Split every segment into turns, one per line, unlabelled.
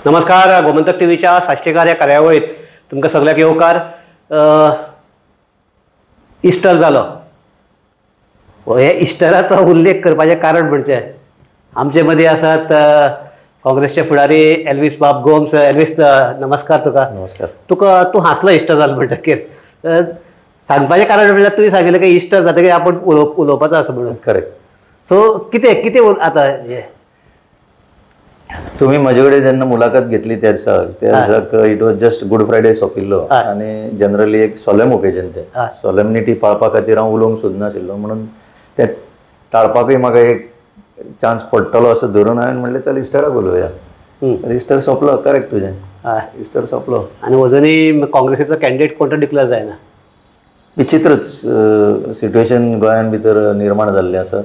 नमस्कार. गोमंतक टीव्हीच्या साष्टीकार या कार्यावळीत तुमकां सगळ्याक येवकार. इस्टर जालो. हे इस्टराचो उल्लेख करपाचें कारण म्हणजे आमचे मदीं आसात काँग्रेसचे फुडारी एल्विस बाब गोम्स. एल्विस, नमस्कार तुका.
नमस्कार.
तूं हांसलो इस्टर जालो म्हणटकीर. सांगपाचें कारण म्हणल्यार तुवें सांगिल्लें की इस्टर जातकीर आपूण उलोवपाचो आसा म्हणून.
करेक्ट.
सो कितें आतां हें
तुम्ही माझे कडेन जेन्ना मुलाखत घेतली त्या दिसाक it was just Good Friday सोंपिल्लो आनी जनरली एक सोलेम ओकेजन ते सोलेमनिटी पाळपा खातीर हांव उलोवंक सोदनाशिल्लो म्हणून ते टाळपाकूय म्हाका एक चान्स पडटलो असं धरून हांवें म्हणलें चल इस्टराक उलोवया. इस्टर सोंपलो. करेक्ट तुजें. इस्टर सोंपलो
आनी अजुनूय काँग्रेसीचो कॅन्डिडेट कोण डिक्लेअर जायना.
विचित्रच सिट्युएशन गोंयान भितर निर्माण जाल्लें आसा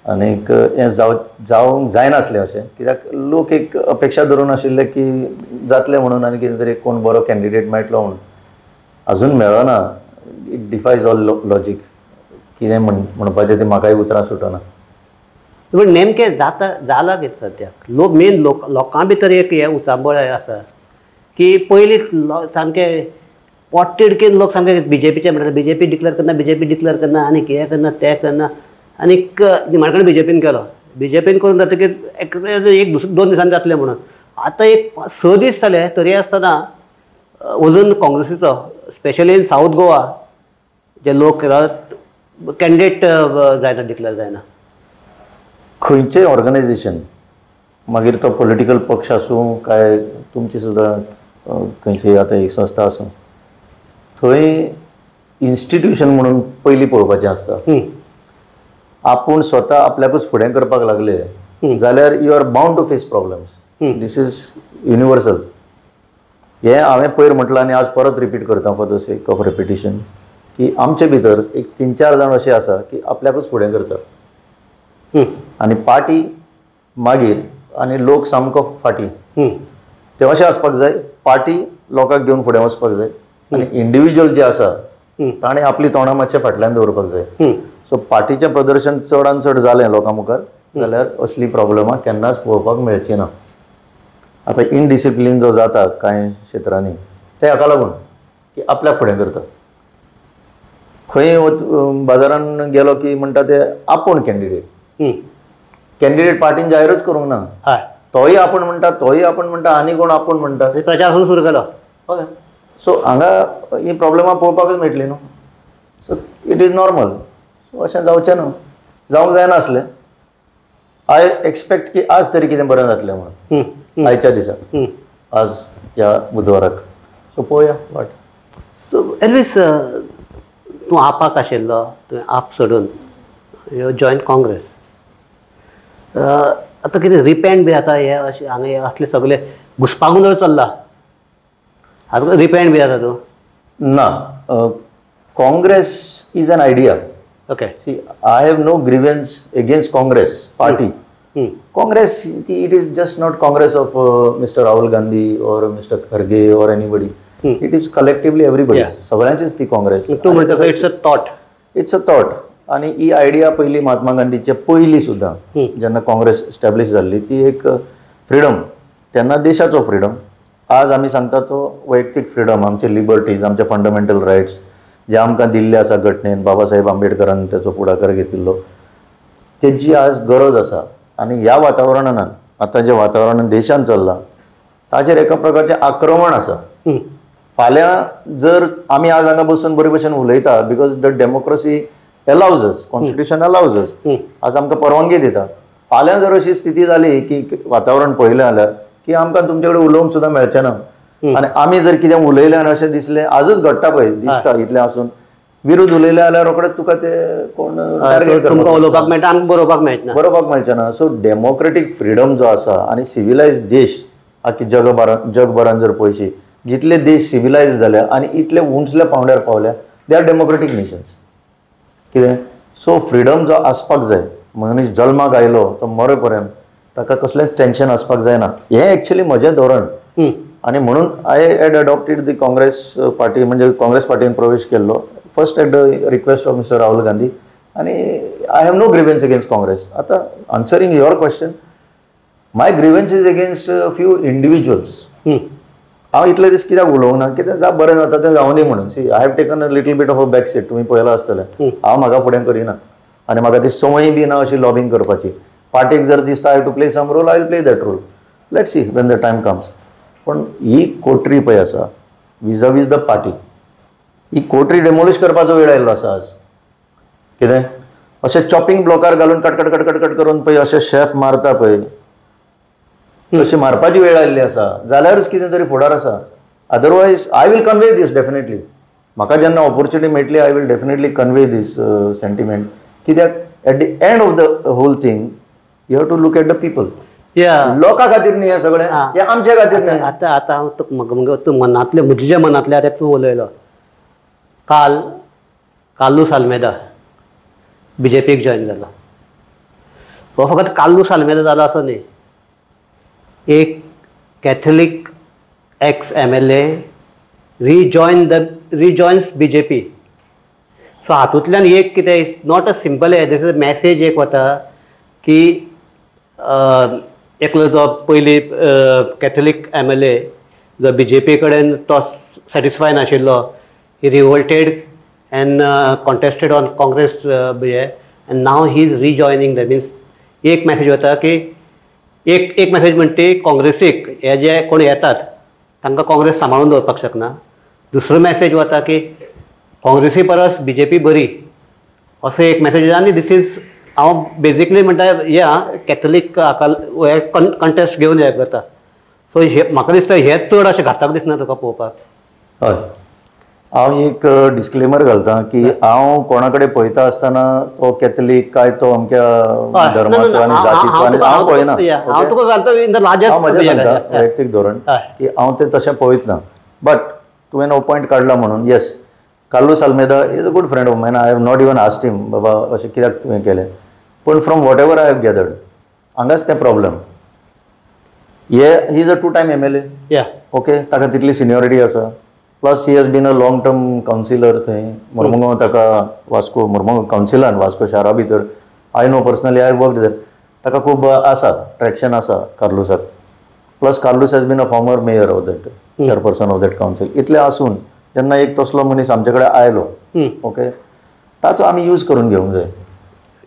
आनीक हें जावंक जायनासलें अशें. कित्याक लोक एक अपेक्षा धरून आशिल्ले की जातलें म्हणून आनी कितें तरी कोण बरो कॅन्डिडेट मेळटलो म्हणून. अजून मेळना. It defies all logic. कितें म्हणपाचें तें म्हाकाय उतरां सुटना.
पूण नेमकें जालां कितें सद्याक लोकां भितर एक हें उचांबळ आसा की पयलीं सामकें पोटतिडकीन लोक सामके बीजेपीचे म्हणटात बीजेपी डिक्लेअर करना आनी हें करना तें करना आनीक निमाणेपण बीजेपीन केलो. बीजेपीन करून जातकीर एक दोन दिसांनी जातलें म्हणून. आतां एक 6 दीस जाले तरी आसतना अजून काँग्रेसीचो स्पेशली इन साऊथ गोवा जे लोक कॅन्डिडेट जायना, डिक्लेअर जायना.
खंयचें ऑर्गनायझेशन मागीर तो पॉलिटिकल पक्ष आसूं काय तुमची सुद्दां खंयची आतां एक संस्था आसूं थंय इन्स्टिट्यूशन म्हणून पयलीं पळोवपाचें आसता. आपूण स्वता आपल्याकूच फुडें करपाक लागले जाल्यार you are bound to face problems. This is universal. हें हांवें पयर म्हटलां आनी आज परत रिपीट करता for the sake of repetition की आमचे भितर एक 3-4 जाण अशे आसा की आपल्याकूच फुडें करतात आनी पार्टी मागीर आनी लोक सामको फाटी. ते अशें आसपाक जाय. पार्टी लोकांक घेवन फुडें वचपाक जाय आनी इंडिविज्युअल जे आसा ताणें आपली तोंडां मातशें फाटल्यान दवरपाक जाय. सो पार्टीचें प्रदर्शन चडान चड जालें लोकां मुखार जाल्यार असली प्रॉब्लेमां केन्नाच पळोवपाक मेळची ना. आतां इनडिसिप्लीन जो जाता कांय क्षेत्रांनी ते हाका लागून की आपल्याक फुडें करता. खंय बाजारान गेलो की म्हणटा ते आपूण कॅन्डिडेट पार्टीन जाहीरच करूंक ना. तोय आपूण म्हणटा आनी कोण आपूण म्हणटा.
प्रचार सुरू केलो.
हय. सो हांगा ही प्रॉब्लेमां पळोवपाकूच मेळटली न्हू. So it is normal. So अशें जावचें ना. जावंक जायनासलें. आय एक्सपेक्ट की आज तरी कितें बरें जातलें म्हणून आयच्या दिसाक आज ह्या बुधवाराक. सो पळोवया वाट.
सो एल्विस, तूं आपाक आशिल्लो, तुवें आप सोडून यू जॉयन काँग्रेस. आतां कितें रिपेंट बी आतां हे अशें हांगा असले सगळे घुसपागोंदळ चल्ला. आतां रिपेंट बी जाता तूं?
ना. Congress is an idea.
Okay.
See, I have no grievance against Congress party. Congress, it is just not Congress of Mr. Rahul Gandhi or Mr. Kharge or anybody. It is collectively everybody. सगळ्यांचीच ती काँग्रेस.
तूं म्हणटा it's a thought.
It's a thought. आनी ही idea पयली महात्मा गांधीचे पयली सुद्दां जेन्ना Congress establish जाल्ली ती एक फ्रिडम. तेन्ना देशाचो फ्रिडम. आज आमी सांगता तो वैयक्तीक फ्रिडम, आमचे लिबर्टीज, आमचे फंडामेंटल रायट्स जे आमकां दिल्ले आसा घटनेन बाबासाहेब आंबेडकरान त्याचो फुडाकार घेतिल्लो तेजी आज गरज आसा. आनी ह्या वातावरणान आतां जे वातावरण देशान चल्लां ताचेर एका प्रकारचें आक्रमण आसा. फाल्यां जर आमी आज हांगा बसून बरे भशेन उलयता because the democracy allows us, constitution allows us, आज आमकां परवानगी दिता. फाल्यां जर अशी स्थिती जाली की वातावरण पळयलें जाल्यार की आमकां तुमचे कडेन उलोवंक सुद्दां मेळचें ना आनी आमी जर कितें उलयलें आनी अशें दिसलें आजच घडटा पळय दिसता इतलें आसून विरोध उलयले जाल्यार रोखडेच तुका ते कोण
उलोवपाक मेळटा आनी बरोवपाक
मेळचें ना. सो डेमोक्रेटीक फ्रिडम जो आसा आनी सिविलायज देश आख्खी जगभरान जर पळयशी जितले देश सिविलायज जाल्या आनी इतले उंचल्या पांवड्यार पावल्या दे आर डेमोक्रेटीक नेशन्स. कितें सो फ्रिडम जो आसपाक जाय. मनीस जल्माक आयलो तो मरे पर्यंत ताका कसलेंच टेन्शन आसपाक जायना. हें एक्चुअली म्हजें धोरण. आनी म्हणून I had adopted the Congress party. म्हणजे काँग्रेस पार्टीन प्रवेश केल्लो first at the request of mister Rahul Gandhi. आनी I have no grievance against Congress. आतां answering your question my grievances against few individuals. हांव इतले दीस कित्याक उलोवंक ना, कितें बरें जाता तें जावं दी म्हणून. See, I have taken a little bit of a back seat. तुमी पळयलां आसतलें. हांव म्हाका फुडें करिना आनी म्हाका ती संवय बी ना अशी लॉबिंग करपाची. पार्टीक जर दिसता I to play some role, I will play that role. Let see when the time comes. पण ही कोटरी पळय आसा विज द पार्टी, ही कोटरी डेमोलिश करपाचो वेळ आयिल्लो आसा आज. कितें अशें चॉपिंग ब्लॉकार घालून cut cut cut cut cut करून पळय अशें शेफ मारता पळय, तशी मारपाची वेळ आयिल्ली आसा. जाल्यारच कितें तरी फुडार आसा. Otherwise I will convey this definitely. म्हाका जेन्ना ऑपॉर्च्युनिटी मेळटली I will definitely convey this sentiment. कित्याक at the end of the whole thing you have to look at the people. लोकां खातीर न्ही हें सगळें, हें आमच्या खातीर न्ही.
आतां हांव तूं मनांतले म्हज्या मनांतले आतां तूं उलयलो. कार्लोस आल्मेदा BJPक जॉयन जालो. हो फकत कार्लोस आल्मेदा जालो असो न्ही, एक Catholic x MLA रिजॉयन्स BJP. So हातूंतल्यान एक कितें इज नॉट अ सिंपल हे, दीस इज अ मॅसेज एक वता की एकलो जो पयली कॅथलीक MLA जो BJP कडेन तो सॅटिस्फाय नाशिल्लो, he revolted and contested on Congress हे, and now he is rejoining the. Means एक मॅसेज वता की एक मॅसेज म्हणटी काँग्रेसीक हे जे कोण येतात तांकां काँग्रेस सांबाळून दवरपाक शकना. दुसरो मॅसेज वता की काँग्रेसी परस BJP बरी, असो एक मॅसेज. आनी दीस इज हांव बेजिकली म्हणटा या कॅथलीक हे कंटेस्ट घेवन हे करता. सो हे म्हाका दिसता हें चड अशें घातक दिसना तुका पळोवपाक.
हय, हांव एक डिस्क्लेमर घालतां की हांव कोणा कडेन पळयता आसतना तो कॅथलीक काय तो अमक्या धर्माचो आनी जातीचो आनी हांव पळयना.
हांव तुका घालता इन द लार्जर.
हांव म्हजें सांगता वैयक्तीक धोरण की हांव तें तशें पळयत ना. बट तुवें हो पॉयंट काडला म्हणून yes, Carlos Almeida is a good friend of mine. I have not even asked him बाबा अशें कित्याक तुवें केलें. पूण from whatever I have gathered हांगाच तें problem. He is a 2 time MLA. Okay, ताका तितली सिनियरिटी आसा. Plus he has been a long term councillor थंय मोर्मुगांव. ताका वास्को मोर्मुगांव कावन्सिलान वास्को शारा भितर I know personally, I worked there. ताका खूब आसा ट्रॅक्शन आसा कार्लोसाक. Plus Carlos has been a former mayor of that, chairperson of that council. इतलें आसून जेन्ना एक तसलो मनीस आमचे कडेन आयलो, ओके, ताचो आमी यूज करून घेवंक जाय.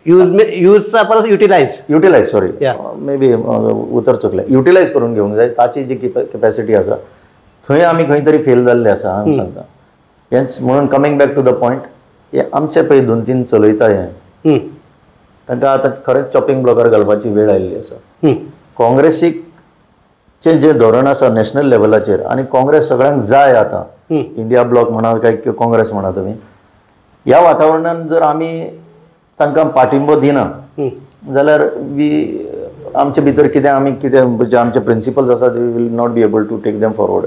यूजचा परस युटिलायज सॉरी
मे बी उतर चुकलें. युटिलायज करून घेवंक जाय. ताची जी कॅपॅसिटी आसा थंय आमी खंय तरी फेल जाल्ले आसा हांव सांगता. हेंच म्हणून coming back to the point, हे आमचे पळय 2-3 चलयता हें, तांकां आतां खरेंच चॉपिंग ब्लॉकार घालपाची वेळ आयिल्ली आसा. काँग्रेसीकचें जें धोरण आसा नॅशनल लेवलाचेर, आनी काँग्रेस सगळ्यांक जाय आतां, इंडिया ब्लॉक म्हणा काय काँग्रेस म्हणा तुमी, ह्या वातावरणान जर आमी तांकां पाठिंबो दिना जाल्यार आमचे भितर कितें आमी कितें जे आमचे प्रिंसिपल्स आसा we will not be able to take them forward.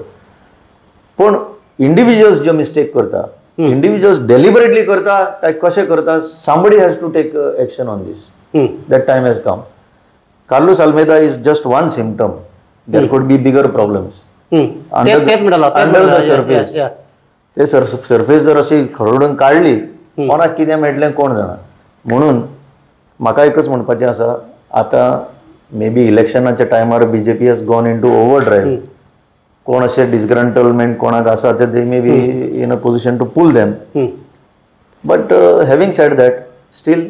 पूण इंडिव्हिज्युअल्स ज्यो मिस्टेक करता, इंडिव्हिज्युअल्स डेलिबरेटली करता काय कशें करता, somebody has to take action on this. That time has come. Carlos Almeida is just one symptom. There could be bigger problems under the surface. ते surface जर अशी खरडून काडली कोणाक कितें मेळटलें कोण जाणा. म्हणून म्हाका एकच म्हणपाचें आसा, आतां मे बी इलेक्शनाच्या टायमार BJP has gone into overdrive. कोण अशें डिसग्रंटलमेंट कोणाक आसा ते may be in a position to pull them. But having said that, still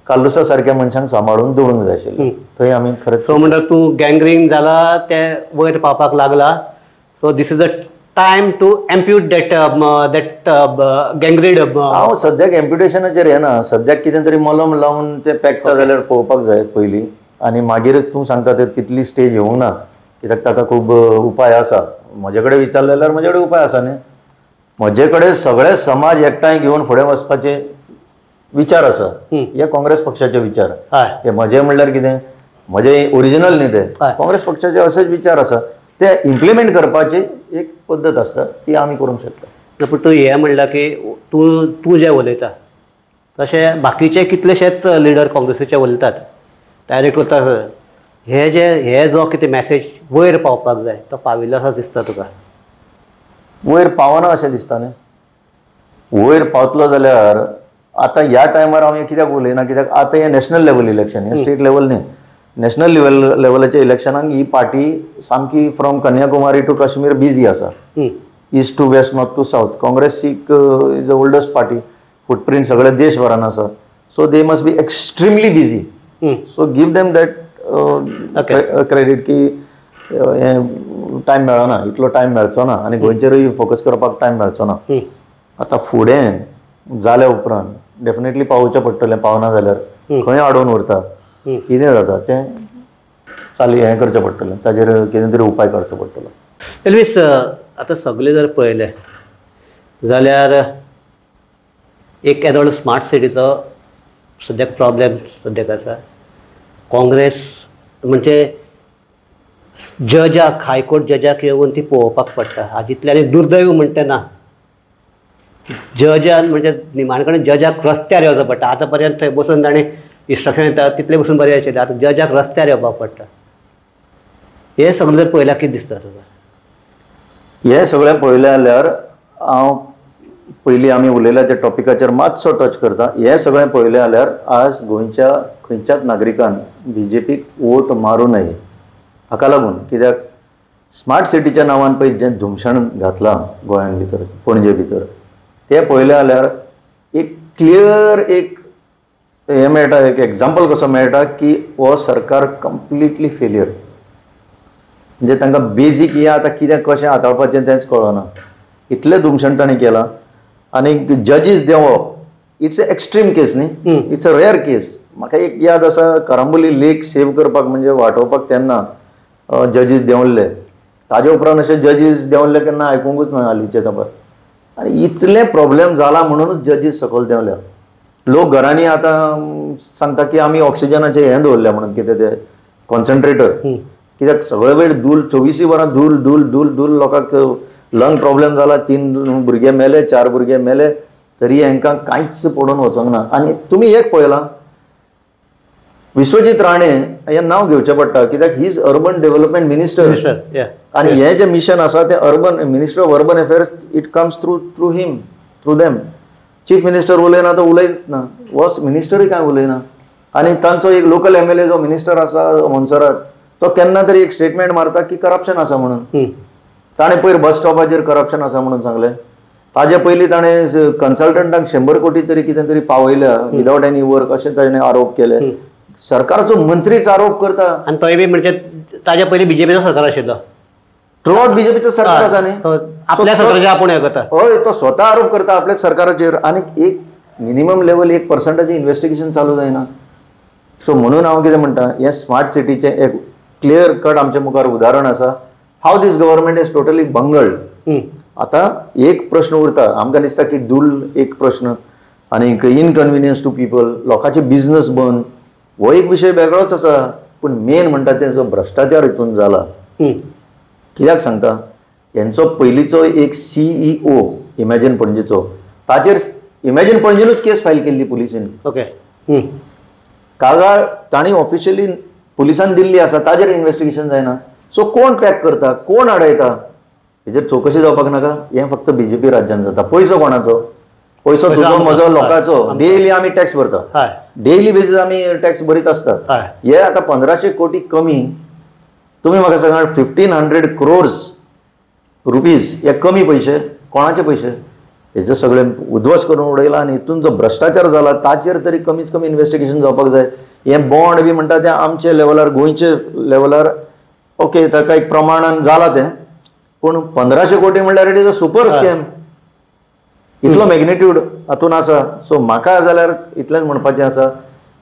कार्लोसा सारक्या मनशांक सांबाळून दवरूंक जाय आशिल्लें. थंय आमी खरेंच.
सो म्हणटा तूं गँगरींग जाला ते वयर पावपाक लागला. So this is a time to amputate that गँग्रीड.
हांव सद्याक एम्प्युटेशनाचेर येना. सद्याक कितें तरी मलम लावन तें पेकता जाल्यार पळोवपाक जाय पयलीं, आनी मागीर तूं सांगता ते तितली स्टेज येवंक ना. कित्याक ताका खूब उपाय आसा. म्हजे कडेन विचारले जाल्यार म्हजे कडेन उपाय आसा न्ही. म्हजे कडेन सगळे समाज एकठांय घेवन फुडें वचपाचे विचार आसा. हे काँग्रेस पक्षाचे विचार. हे म्हजे म्हणल्यार कितें, म्हजे ओरिजिनल न्ही ते. काँग्रेस पक्षाचे असेच विचार आसा. ते इम्प्लिमेंट करपाची एक पद्दत आसता, ती आमी करूंक शकता.
पूण तूं हें म्हणलां की तूं जें उलयता तशें बाकीचे कितलेशेच लिडर काँग्रेसीचे उलयतात, डायरेक्ट करता. हे जो कितें मॅसेज वयर पावपाक जाय तो पाविल्लो आसा दिसता तुका?
वयर पावना अशें दिसता न्ही. वयर पावतलो जाल्यार आतां ह्या टायमार हांव कित्याक उलयना, कित्याक आतां हें नॅशनल लेवल इलेक्शन, हें स्टेट लेवल न्ही. नॅशनल लेवलाच्या इलेक्शनाक ही पार्टी सामकी from Kanyakumari to Kashmir busy आसा. East to west, north to south. काँग्रेसीक is the oldest party. Footprint सगळ्या देशभरान आसा. So they must be extremely busy. So give them that credit की हे टायम मेळना, इतलो टायम मेळचो ना आनी गोंयचेरूय फोकस करपाक टायम मेळचो ना. आतां फुडें जाल्या उपरांत डेफिनेटली पावोवचें पडटलें. पावना जाल्यार खंय आडोवन उरता, कितें जाता तें हें करचें पडटलें. ताजेर कितें तरी उपाय करचो पडटलो.
एल्वीस, आतां सगळें जर पळयलें जाल्यार एक एज व्हडलो स्मार्ट सिटीचो सद्याक प्रॉब्लेम सद्याक आसा. काँग्रेस म्हणजे जजाक, हायकोर्ट जजाक येवन ती पळोवपाक पडटा. हाजीतलें आनी दुर्दैव म्हणटा ना, जजान म्हणजे निमाणेपणान जजाक रस्त्यार येवचो पडटा. आतां पर्यंत थंय बसून ताणें इन्स्ट्रक्शन येता तितले बसून बरें आशिल्लें. आतां जजाक रस्त्यार येवपाक पडटा. हें सगळें जर पळयल्यार कितें दिसता तुका?
हें सगळें पळयलें जाल्यार हांव पयलीं आमी उलयल्या त्या टॉपिकाचेर मातसो टच करता. हें सगळें पळयलें जाल्यार आज गोंयच्या खंयच्याच नागरिकान बीजेपीक वोट मारूं नये. हाका लागून कित्याक स्मार्ट सिटीच्या नांवान पळय जें धुमशण घातलां गोंयान भितर, पणजे भितर, तें पळयलें जाल्यार एक क्लियर एक हें मेळटा, एक एग्जाम्पल कसो मेळटा की हो सरकार कंप्लिटली फेलियर. म्हणजे तांकां बेजीक हें आतां कितें कशें हाताळपाचें तेंच कळना. इतलें धुमशण ताणें केलां. आनी जजीस देंवप, इट्स अ एक्स्ट्रीम केस न्ही, इट्स अ रेअर केस. म्हाका एक याद आसा, करांबोली लेक सेव करपाक म्हणजे वाटोवपाक तेन्ना जजीस देंवल्ले. ताजे उपरांत अशे जजीस देंवल्ले केन्ना आयकुंकूच ना हालींचे तेंपार. आनी इतले प्रॉब्लेम जाला म्हणूनच जजीस सकयल देंवल्या. लोक घरांनी आतां सांगता की आमी ऑक्सिजनाचे हें दवरल्या म्हणून, कितें तें कॉन्सन्ट्रेटर. कित्याक सगळे वेळ धूल, 24 वरां धूल धूल धूल धूल. लोकांक लंग प्रॉब्लेम जाला. 3 भुरगे मेले, 4 भुरगे मेले, तरी हांकां कांयच पडून वचोंक ना. आनी तुमी एक पळयलां, विश्वजीत राणे हें नांव घेवचें पडटा कित्याक he is urban development minister. आनी हें जें मिशन आसा तें urban minister of urban affairs, it comes through him, through them. Chief minister उलयना तो उलयत ना, वॉस मिनिस्टरूय कांय उलयना. आनी तांचो एक लोकल MLA जो मिनिस्टर आसा मोन्सरात, तो केन्ना तरी एक स्टेटमेंट मारता की करप्शन आसा म्हणून. ताणें पयर बस स्टॉपाचेर करप्शन आसा म्हणून सांगलें. ताजे पयलीं ताणें कन्सल्टंटांक 100 कोटी तरी कितें तरी पावयल्या विदावट एनी वर्क, अशें ताणें आरोप केले. सरकाराचो मंत्रीच आरोप करता.
आनी तोय बी म्हणजे ताज्या पयलीं बीजेपीचो सरकार आशिल्लो.
थ्रूआउट बीजेपीचो सरकार आसा न्ही,
आपल्या सरकाराचे आपूण हें करता.
हय, तो स्वता आरोप करता आपल्याच सरकाराचेर. आनी एक मिनिमम लेवल 1% इन्व्हेस्टिगेशन चालू जायना. सो म्हणून हांव कितें म्हणटा, हें स्मार्ट सिटीचें एक क्लियर कट आमच्या मुखार उदाहरण आसा. हाव दीस गव्हर्मेंट इज टोटली बंगल्ड. आतां एक प्रश्न उरता. आमकां दिसता की धूल एक प्रश्न आनी इनकन्विनियन्स टू पीपल, लोकांचे बिझनस बंद, हो एक विशय वेगळोच आसा. पूण मेन म्हणटा ते जो भ्रश्टाचार हितून जाला. कित्याक सांगता, हेंचो पयलींचो एक CEO इमॅजिन पणजेचो, ताचेर इमॅजिन पणजेनूच केस फायल केल्ली पुलिसीन.
ओके.
कागाळ तांणी ऑफिशियली पुलिसान दिल्ली आसा, ताजेर इन्व्हेस्टिगेशन जायना. सो कोण पॅक करता, कोण अडयता, हेजेर चवकशी जावपाक नाका. हें फक्त BJP राज्यान जाता. पयसो कोणाचो? पयसो तुजो म्हजो लोकांचो. डेली आमी टॅक्स भरता, डेली बेजीस आमी टॅक्स भरीत आसतात. हे आतां 1500 कोटी कमी. तुमी म्हाका सांगा, 1500 crores रुपीज हे कमी पयशे, कोणाचे पयशे? हेजे सगळें उद्ध्वस्त करून उडयला. आनी हितून जो भ्रश्टाचार जाला ताचेर तरी कमीच कमी इन्व्हेस्टिगेशन जावपाक जाय. हें बॉन्ड बी म्हणटा तें आमचे लेवलार, गोंयचे लेवलार ओके, ताका एक प्रमाणान जाला तें. पूण 1500 कोटी म्हणल्यार it is a super scam. इतलो मॅग्निट्यूड हातून आसा. सो म्हाका जाल्यार इतलेंच म्हणपाचें आसा.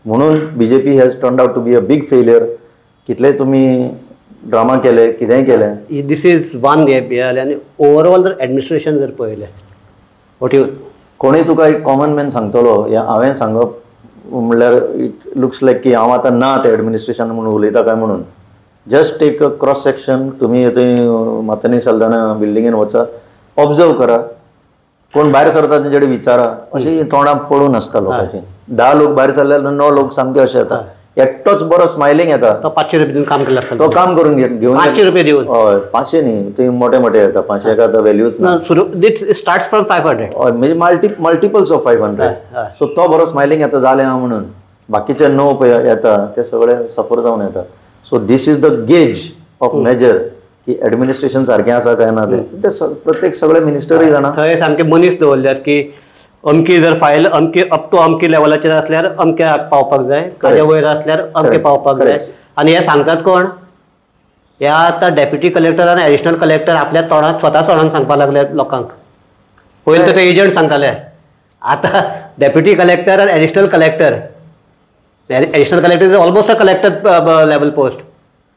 म्हणून BJP has turned out to be a big failure. कितले तुमी ड्रामा केले, कितेंय केलें,
दीस इज वन हे आनी ओवरऑल जर एडमिनिस्ट्रेशन जर पळयलें, वॉट यू
कोणूय तुका एक कॉमन मॅन सांगतलो, हांवें सांगप म्हणल्यार इट लुक्स लायक की हांव आतां ना तें एडमिनिस्ट्रेशन म्हणून उलयता काय म्हणून. Just take a cross section. तुमी थंय मातनी साल्दाना बिल्डिंगेन वचा, ऑब्जर्व करा, कोण भायर सरता तेंचे कडेन विचारा. अशी तोंडां पडून आसता लोकांची. 10 लोक भायर सरल्यार 9 लोक सामके अशे येता. एकटोच बरो स्मायलिंग येता.
तो 500 रुपये दिवन काम केलें आसता.
तो काम करून घेवन
500 रुपये दिवन.
हय, 500 न्ही, ते मोठे मोठे येता. 500 आतां व्हॅल्यूच ना.
It starts from 500.
म्हणजे मल्टिपल्स ऑफ 500. सो तो बरो स्मायलिंग येता जालें हांव म्हणून. बाकीचे नो पळय येता ते सगळे सफर जावन येता. So this is the gauge of measure की एडमिनिस्ट्रेशन सारकें आसा काय ना ते प्रत्येक सगळे मिनिस्टरूय जाणा.
थंय सामके मनीस दवरल्यात की अमकी जर फायल अमकी अप टू अमकी लेवलाचेर असल्यार अमक्या पावपाक जाय, ताच्या वयर असल्यार अमके पावपाक जाय. आनी हे सांगतात कोण? हे आतां डेप्युटी कलेक्टर आनी एडिशनल कलेक्टर आपल्या तोंडात स्वता तोंडान सांगपाक लागले लोकांक. पयलीं ते एजंट सांगताले, आतां डेप्युटी कलेक्टर आनी additional collector is almost a collector level post.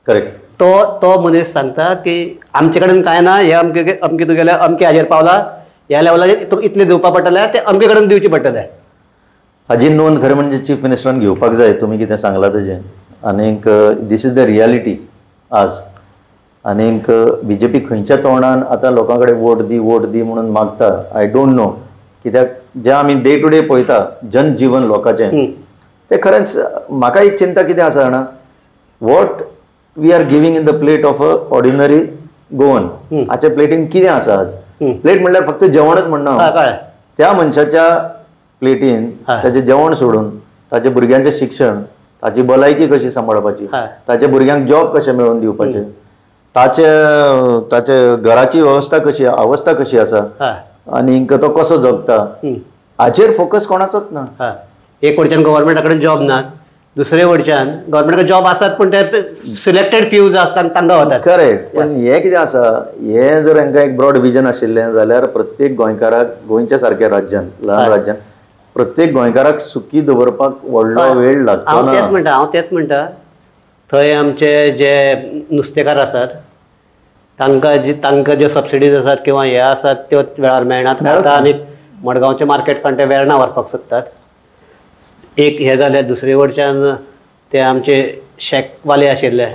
Correct.
तो मनीस सांगता की आमचे कडेन कांय ना, हे अमके तुगेले अमके हाजेर पावला, ह्या लेवलाचेर तुका इतले दिवपा पडटले, ते अमके कडेन दिवचे पडटले.
हाजी नोंद खरें म्हणजे चीफ मिनिस्टरान घेवपाक जाय तुमी कितें सांगलां तेजें. आनीक दीस इज द रियालिटी आज. आनीक बीजेपी खंयच्या तोंडान आतां लोकां कडेन वोट दी म्हणून मागता आय डोंट नो. कित्याक जें आमी डे टू डे पळयता जनजीवन लोकांचें ते खरेंच म्हाका एक चिंता कितें आसा जाणा, what we are giving in the plate of a ordinary Goan. हाचे प्लेटीन कितें आसा आज? प्लेट म्हणल्यार फक्त जेवणच म्हणना. त्या मनशाच्या प्लेटीन ताचें जेवण सोडून ताच्या भुरग्यांचें शिक्षण, ताची भलायकी कशी सांबाळपाची, ताच्या भुरग्यांक जॉब कशें मेळोवन दिवपाचें, ताचे घराची अवस्था कशी आसा आनीक तो कसो जगता, हाचेर फोकस कोणाचोच ना.
एक वटच्यान गव्हर्मेंटा कडेन जॉब नात, दुसरे वटच्यान गव्हर्मेंटाक जॉब आसात पूण ते सिलेक्टेड फ्यूज आसतात तांकां वतात.
करेक्ट. पण हे कितें आसा, हे जर हांकां एक ब्रॉड विजन आशिल्लें जाल्यार प्रत्येक गोंयकाराक, गोंयच्या सारक्या राज्यान, ल्हान राज्यान प्रत्येक गोंयकाराक सुखी दवरपाक व्हडलो वेळ लागता.
हांव तेच म्हणटा थंय आमचे जे नुस्तेकार आसात तांकां ज्यो सबसिडीज आसात किंवा हे आसात त्यो वेळार मेळनात. आतां आनी मडगांवचे मार्केट कांटे वेर्णा व्हरपाक सोदतात. एक हे जालें. दुसरे वटच्यान ते आमचे शेकवाले आशिल्ले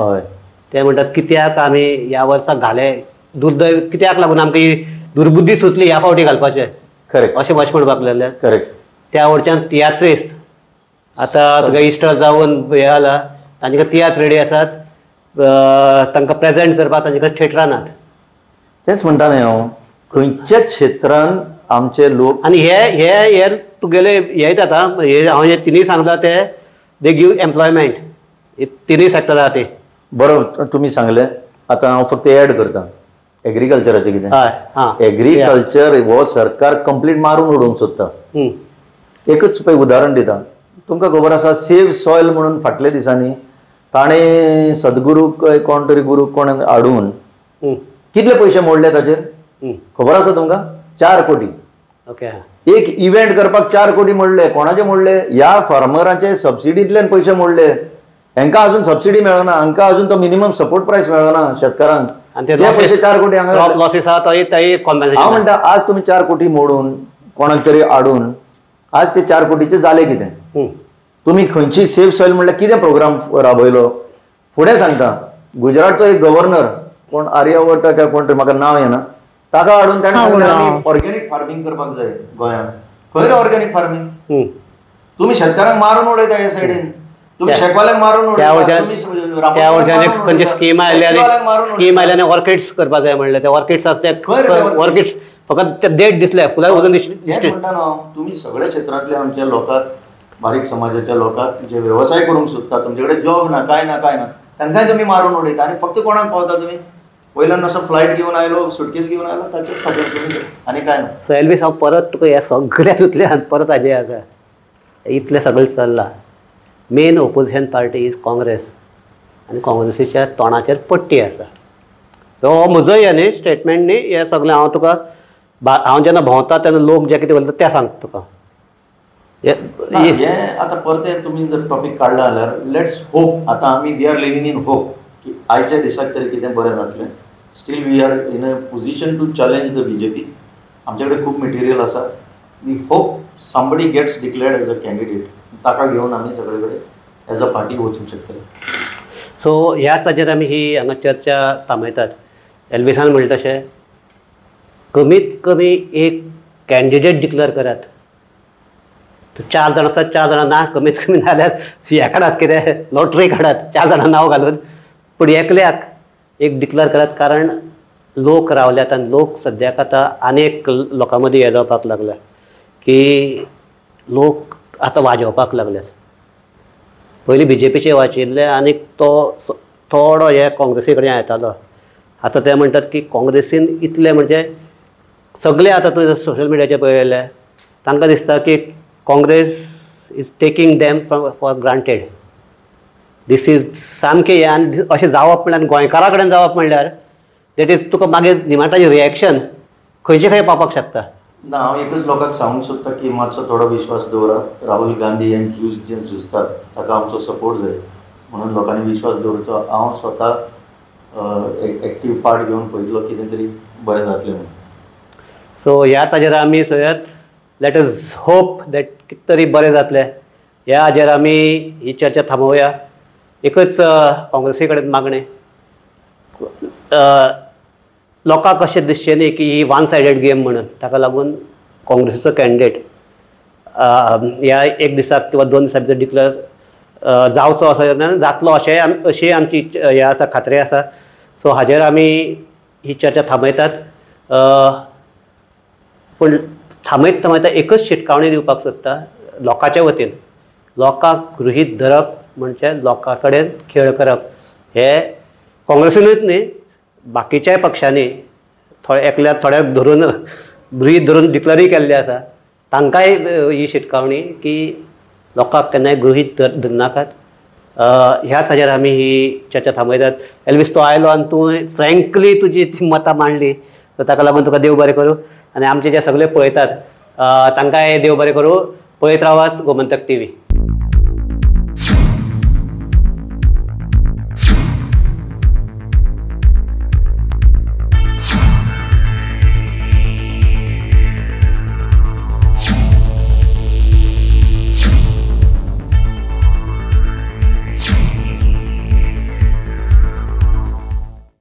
ते म्हणटात कित्याक आमी ह्या वर्सा घाले दुर्दैव कित्याक लागून आमकां ही दुर्बुद्धी सुचली ह्या फावटी घालपाचें.
करेक्ट.
अशें मातशें म्हणपाक लागले.
करेक्ट.
त्या वटच्यान तियात्रिस्ट आतां तुका इश्टर जावन हे जाला तांचे तियात्र रेडी आसात, तांकां प्रेजेंट करपाक तांचे कडेन थिएटरां नात.
तेच म्हणटा न्ही हांव, खंयच्या क्षेत्रान आमचे लोक.
आनी हे तुगेले हे जाता, हांव हे तिनूय सांगला ते दे गिव एम्प्लॉयमेंट. तिनूय सेक्टरां ते
बरोबर तुमी सांगले. आतां हांव फक्त एड करता एग्रीकल्चराचें कितें. एग्रीकल्चर हो सरकार कंप्लीट मारून उडोवंक सोदता. एकच पळय उदाहरण दिता. तुमकां खबर आसा सेव सॉयल म्हणून फाटल्या दिसांनी ताणें सद्गुरूक कोण तरी गुरू कोण हाडून कितले पयशे मोडले ताचेर खबर आसा तुमकां? 4 कोटी.
ओके.
एक इव्हेंट करपाक 4 कोटी मोडले. कोणाचे मोडले? ह्या फार्मरांचे सबसिडींतल्यान पयशे मोडले. हांकां अजून सबसिडी मेळना, हांकां अजून तो मिनिमम सपोर्ट प्रायस मेळना शेतकारांक. ते पयशे 4 कोटी
लॉसीस आहा
हांव म्हणटा आज तुमी 4 कोटी मोडून कोणाक तरी हाडून आज ते 4 कोटीचे जाले कितें? तुमी खंयची सेफ सॉयल म्हणल्यार कितें प्रोग्राम राबयलो? फुडें सांगता गुजरातचो एक गव्हर्नर कोण आर्यवट काय कोण तरी म्हाका नांव येना, ताका हाडून ताणें ऑर्गेनीक फार्मिंग करपाक जाय गोंयांत. खंय रे ऑर्गेनीक फार्मिंग? तुमी शेतकारांक मारून उडयता हे सायडीन, तुमी शेकवाल्यांक मारून उडयता.
त्या वटच्यान एक खंयची स्कीम आयल्यानी ऑर्किड्स करपाक जाय म्हणले. ते ऑर्किड्स आसा ते ऑर्किड्स फकत देट दिसले, फुलां वचून दिसले.
म्हणटा न्हू तुमी सगळ्या क्षेत्रांतल्या आमच्या लोकांक, बारीक समाजाच्या लोकांक जे व्यवसाय करूंक सोदता, तुमचे कडेन जॉब ना काय ना तांकांय तुमी मारून उडयता. आनी फक्त कोणाक पावता तुमी? वयल्यान असो फ्लायट घेवन आयलो, सुटकेस घेवन आयलो, ताचेच खातीर तुमी आनी काय ना.
सो एल्वीस हांव परत तुका ह्या सगळ्यातूंतल्यान परत हाजें आसा इतलें सगळें चल्लां. Main opposition party is Congress आनी काँग्रेसीच्या तोंडाचेर पट्टी आसा. हो म्हजो हे न्ही स्टेटमेंट न्ही, हें सगळें हांव तुका हांव जेन्ना भोंवता तेन्ना लोक जे कितें उलयता तें सांगता तुका.
हें आतां परतें तुमी जर टॉपीक काडला जाल्यार लेट्स होप. आतां आमी we are living in hope की आयच्या दिसाक तरी कितें बरें जातलें. Still we are in a position to challenge the BJP. आमचे कडेन खूब मटेरियल आसा. We hope somebody gets declared as a candidate. ताका घेवन आमी सगळे कडेन एज अ पार्टी वचूंक शकतले.
सो ह्याच हाचेर आमी ही हांगा चर्चा थांबयतात. एल्विसान म्हणलें तशें कमीत कमी एक कॅन्डिडेट डिक्लेअर करात. 4 जाण आसात, 4 जाणां ना कमीत कमी नाल्यार हे काडात, कितें लॉटरी काडात 4 जाणां नांव घालून, पूण एकल्याक एक डिक्लेअर करात. कारण लोक रावल्यात आनी लोक सद्याक आतां आनीक लोकां मदीं हें जावपाक लागल्या की लोक आतां वाजोवपाक लागल्यात. पयलीं BJPचे वाचिल्ले आनी तो थोडो हे काँग्रेसी कडेन येतालो. आतां ते म्हणटात की काँग्रेसीन इतले म्हणजे सगळे आतां तुवें सोशल मिडियाचेर पळयले तांकां दिसता की Congress is taking them for granted. This is सामकें हें आनी अशें जावप म्हणल्यार गोंयकारा कडेन जावप म्हणल्यार दॅट इज तुका मागीर निमाताचें रिएक्शन खंयचे खंय पावपाक शकता.
ना हांव एकच लोकांक सांगूंक सोदता की मातसो थोडो विश्वास दवरात. राहुल गांधी हे जे झुजतात ताका आमचो सपोर्ट जाय म्हणून लोकांनी विश्वास दवरचो. हांव स्वता एक्टीव पार्ट घेवन पळयतलो कितें तरी बरें जातलें म्हणून.
सो ह्याच हाजेर आमी सगळ्यात लेट अस होप दॅट कितें तरी बरें जातलें. ह्या हाजेर आमी ही चर्चा थांबोवया. एकच काँग्रेसी कडेन मागणें, लोकांक अशें दिसचें न्ही की ही वन सायडेड गेम म्हणून. ताका लागून काँग्रेसीचो कॅन्डिडेट ह्या एक दिसाक किंवा 2 दिसां भितर डिक्लेअर जावचो असो जातलो अशी आमची हे आसा, खात्री आसा. सो हाजेर आमी ही चर्चा थांबयतात. पूण थांबयता एकच शिटकावणी दिवपाक सोदता लोकांच्या वतीन. लोकांक गृहीत धरप म्हणजे लोकां कडेन खेळ करप. हे काँग्रेसीनूच न्ही, बाकीच्याय पक्षांनी एकल्याक थोड्याक धरून गृहीत धरून डिक्लेअरय केल्ले आसा. तांकांय ही शिटकावणी की लोकांक केन्नाय गृहीत धरनाकात. ह्याच हाजेर आमी ही चर्चा थांबयतात. एल्वीस, तो आयलो आनी तूं फ्रँकली तुजी मतां मांडली, सो ताका लागून तुका देव बरें करूं. आनी आमचे जे सगळे पळयतात तांकांय देव बरें करूं. पळयत रावात गोमंतक TV.